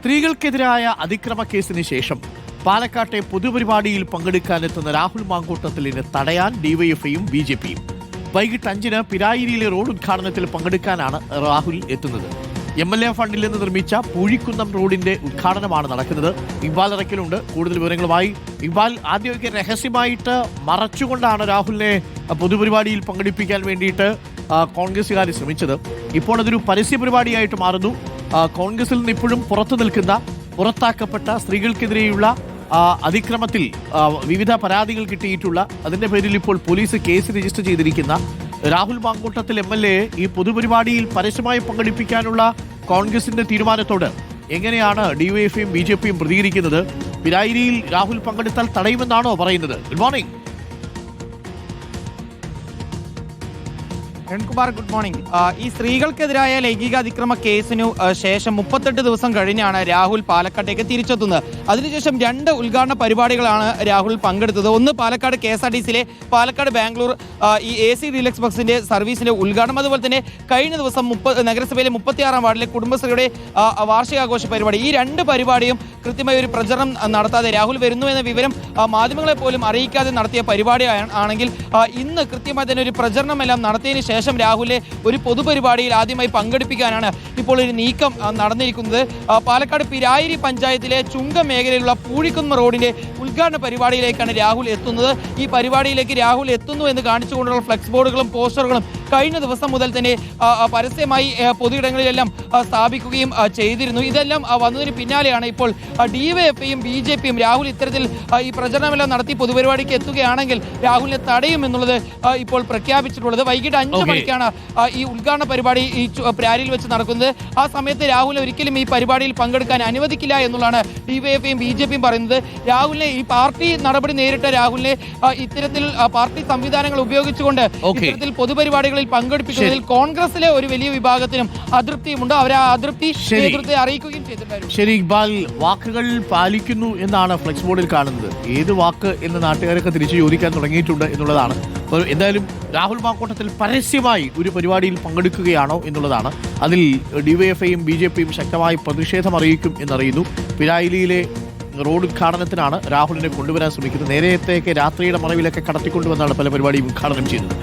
സ്ത്രീകൾക്കെതിരായ അതിക്രമ കേസിന് ശേഷം പാലക്കാട്ടെ പൊതുപരിപാടിയിൽ പങ്കെടുക്കാനെത്തുന്ന രാഹുൽ മാങ്കൂട്ടത്തിലിനെ തടയാൻ ഡിവൈഎഫ്ഐയും ബി.ജെ.പിയും വൈകിട്ട് 5-ന് പിരായിരിയിലെ റോഡ് ഉദ്ഘാടനത്തിൽ പങ്കെടുക്കാനാണ് രാഹുൽ എത്തുന്നത്. MLA ഫണ്ടിൽ നിന്ന് നിർമ്മിച്ച പൂഴിക്കുന്നം റോഡിന്റെ ഉദ്ഘാടനമാണ് നടക്കുന്നത്. ഇക്ബാൽ ഇറക്കലുണ്ട്. കൂടുതൽ വിവരങ്ങളുമായി ഇക്ബാൽ, ആദ്യമൊക്കെ രഹസ്യമായിട്ട് മറച്ചുകൊണ്ടാണ് രാഹുലിനെ പൊതുപരിപാടിയിൽ പങ്കെടുപ്പിക്കാൻ വേണ്ടിയിട്ട് കോൺഗ്രസുകാർ ശ്രമിച്ചത്. ഇപ്പോൾ അതൊരു പരസ്യ പരിപാടിയായിട്ട് മാറുന്നു. കോൺഗ്രസിൽ നിന്ന് ഇപ്പോഴും പുറത്തു നിൽക്കുന്ന പുറത്താക്കപ്പെട്ട സ്ത്രീകൾക്കെതിരെയുള്ള അതിക്രമത്തിൽ വിവിധ പരാതികൾ കിട്ടിയിട്ടുള്ള അതിന്റെ പേരിൽ ഇപ്പോൾ പോലീസ് കേസ് രജിസ്റ്റർ ചെയ്തിരിക്കുന്ന രാഹുൽ മാങ്കൂട്ടത്തിൽ MLA ഈ പൊതുപരിപാടിയിൽ പരസ്യമായി പങ്കെടുപ്പിക്കാനുള്ള കോൺഗ്രസിന്റെ തീരുമാനത്തോട് എങ്ങനെയാണ് ഡിവൈഎഫ്ഐയും ബി.ജെ.പിയും പ്രതികരിക്കുന്നത്? പിരായിരിയിൽ രാഹുൽ പങ്കെടുത്താൽ തടയുമെന്നാണോ പറയുന്നത്? Good morning Kumar. Good morning. ഈ സ്ത്രീകൾക്കെതിരായ ലൈംഗിക അതിക്രമ കേസിനു ശേഷം 38 ദിവസം കഴിഞ്ഞാണ് രാഹുൽ പാലക്കാട്ടേക്ക് തിരിച്ചെത്തുന്നത്. അതിനുശേഷം 2 ഉദ്ഘാടന പരിപാടികളാണ് രാഹുൽ പങ്കെടുത്തത്. ഒന്ന് പാലക്കാട് KSRTCയിലെ പാലക്കാട് ബാംഗ്ലൂർ ഈ AC ഡീലക്സ് ബസിന്റെ സർവീസിന്റെ ഉദ്ഘാടനം, അതുപോലെ തന്നെ കഴിഞ്ഞ ദിവസം നഗരസഭയിലെ 36-ം വാർഡിലെ കുടുംബശ്രീയുടെ വാർഷികാഘോഷ പരിപാടി. ഈ 2 പരിപാടിയും കൃത്യമായ ഒരു പ്രചരണം നടത്താതെ രാഹുൽ വരുന്നു എന്ന വിവരം മാധ്യമങ്ങളെ പോലും അറിയിക്കാതെ നടത്തിയ പരിപാടി ആണെങ്കിൽ ഇന്ന് കൃത്യമായി തന്നെ ഒരു പ്രചരണമെല്ലാം നടത്തിയതിനു ശേഷം രാഹുലിനെ ഒരു പൊതുപരിപാടിയിൽ ആദ്യമായി പങ്കെടുപ്പിക്കാനാണ് ഇപ്പോൾ ഒരു നീക്കം നടന്നിരിക്കുന്നത്. പാലക്കാട് പിരായിരി പഞ്ചായത്തിലെ ചുങ്കം മേഖലയിലുള്ള പൂഴിക്കുന്ന് റോഡിന്റെ ഉദ്ഘാടന പരിപാടിയിലേക്കാണ് രാഹുൽ എത്തുന്നത്. ഈ പരിപാടിയിലേക്ക് രാഹുൽ എത്തുന്നു എന്ന് കാണിച്ചുകൊണ്ടുള്ള ഫ്ലെക്സ് ബോർഡുകളും പോസ്റ്ററുകളും കഴിഞ്ഞ ദിവസം മുതൽ തന്നെ പരസ്യമായി പൊതുയിടങ്ങളിലെല്ലാം സ്ഥാപിക്കുകയും ചെയ്തിരുന്നു. ഇതെല്ലാം വന്നതിന് പിന്നാലെയാണ് ഇപ്പോൾ ഡിവൈഎഫ്ഐയും ബി.ജെ.പിയും രാഹുൽ ഇത്തരത്തിൽ ഈ പ്രചരണമെല്ലാം നടത്തി പൊതുപരിപാടിക്ക് എത്തുകയാണെങ്കിൽ രാഹുലിനെ തടയുമെന്നുള്ളത് ഇപ്പോൾ പ്രഖ്യാപിച്ചിട്ടുള്ളത്. വൈകിട്ട് 5 മണിക്കാണ് ഈ ഉദ്ഘാടന പരിപാടി ഈ പിരാരിയിൽ വെച്ച് നടക്കുന്നത്. ആ സമയത്ത് രാഹുൽ ഒരിക്കലും ഈ പരിപാടിയിൽ പങ്കെടുക്കാൻ അനുവദിക്കില്ല എന്നുള്ളതാണ് ഡിവൈഎഫ്ഐയും ബി.ജെ.പിയും പറയുന്നത്. രാഹുലിനെ ഈ പാർട്ടി നടപടി നേരിട്ട രാഹുലിനെ ഇത്തരത്തിൽ പാർട്ടി സംവിധാനങ്ങൾ ഉപയോഗിച്ചുകൊണ്ട് ഇത്തരത്തിൽ പൊതുപരിപാടികളിൽ പങ്കെടുപ്പിക്കുന്നതിൽ കോൺഗ്രസിലെ ഒരു വലിയ വിഭാഗത്തിനും അതൃപ്തിയുമുണ്ട്. അവർ ആ അതൃപ്തി നേതൃത്വത്തെ അറിയിക്കുകയും ചെയ്തിട്ടുണ്ടായിരുന്നു. ശരി ഇക്ബാൽ, വാക്കുകൾ പാലിക്കുന്നു എന്നാണ് ഫ്ലെക്സ് ബോർഡിൽ കാണുന്നത്. ഏത് വാക്ക് എന്ന് നാട്ടുകാരൊക്കെ തിരിച്ചു ചോദിക്കാൻ തുടങ്ങിയിട്ടുണ്ട് എന്നുള്ളതാണ്. എന്തായാലും രാഹുൽ മാങ്കൂട്ടത്തിൽ പരസ്യമായി ഒരു പരിപാടിയിൽ പങ്കെടുക്കുകയാണോ എന്നുള്ളതാണ്. അതിൽ ഡിവൈഎഫ്ഐയും ബി.ജെ.പിയും ശക്തമായി പ്രതിഷേധം അറിയിക്കും എന്നറിയുന്നു. പിരായിലിയിലെ റോഡ് ഉദ്ഘാടനത്തിനാണ് രാഹുലിനെ കൊണ്ടുവരാൻ ശ്രമിക്കുന്നത്. നേരത്തേക്ക് രാത്രിയുടെ മറവിലൊക്കെ കടത്തിക്കൊണ്ടുവന്നാണ് പല പരിപാടിയും ഉദ്ഘാടനം ചെയ്തത്.